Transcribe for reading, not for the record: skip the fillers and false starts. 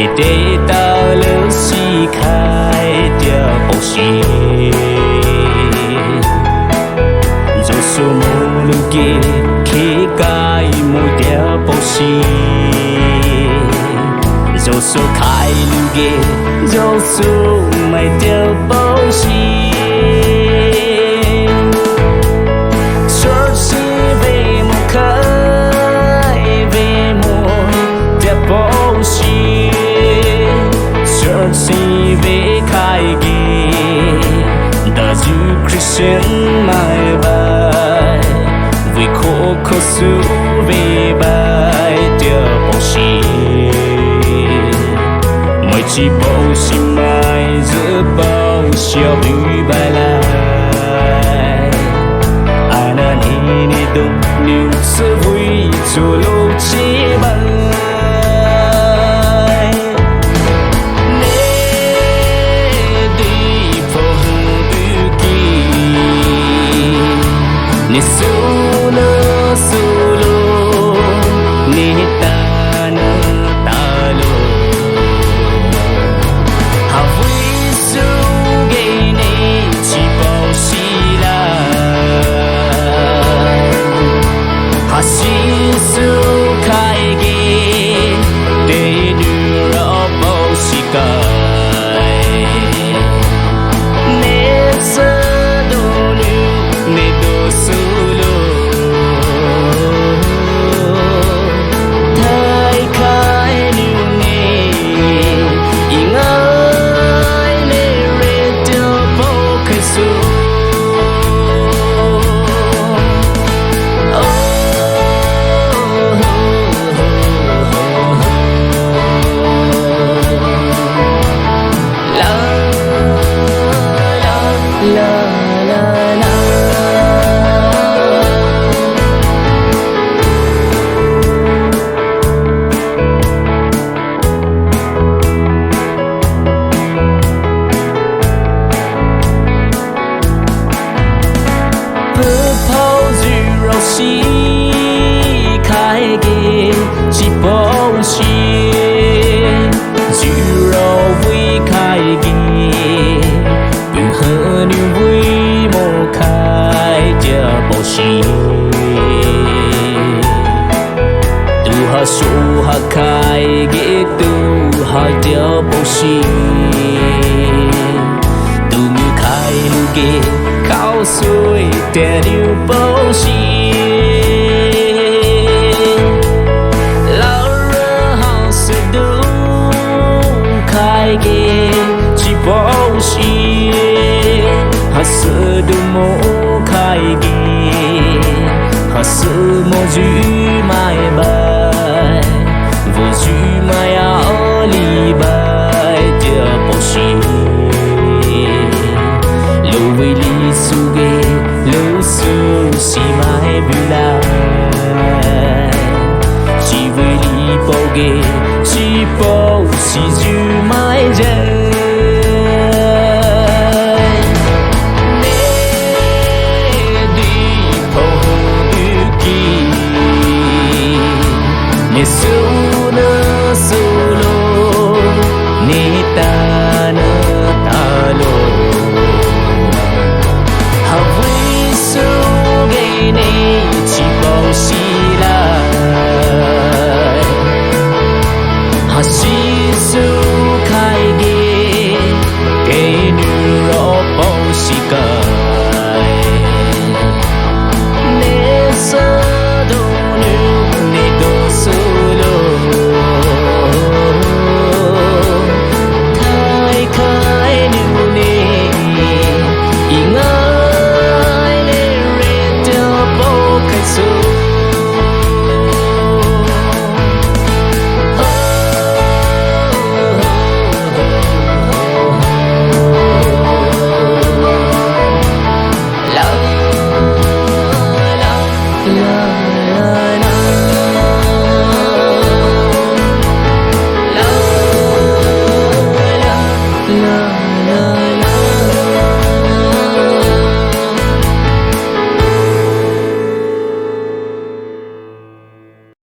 你得到了西开的宝石，就是母路给乞丐母的宝石，就是开路给就是买的宝石。Si về khai ghê đã giữ Christian mai bài vì khổ khổ sự về bài chờ bầu xì mới chỉ bầu xì mai giữa bầu xìa đuôi bài lại anh anh đi đụng niềm sự vui cho lúc chỉ bằng ni solo solo ni tana talo ha vui su ge ni chi bao xi la ha xi su khai ge de du ro bao xi kai ne sa do ni ne do su khai ghê chỉ bao xì dịu rau vui khai ghê bình hơn yêu vui mô khai chờ bao xì tu ha su ha khai ghê tu ha chờ bao xì tu như khai lu ghê khao xuôi để yêu bao xì chỉ bao xì ha sơ du mô khai ghê ha sơ mô dư mai bài vô dư mai áo li bài chờ bao xì lâu với li su ghê lâu su xì mai bù lại chỉ với li bao ghê chỉ bao xì dư mai dần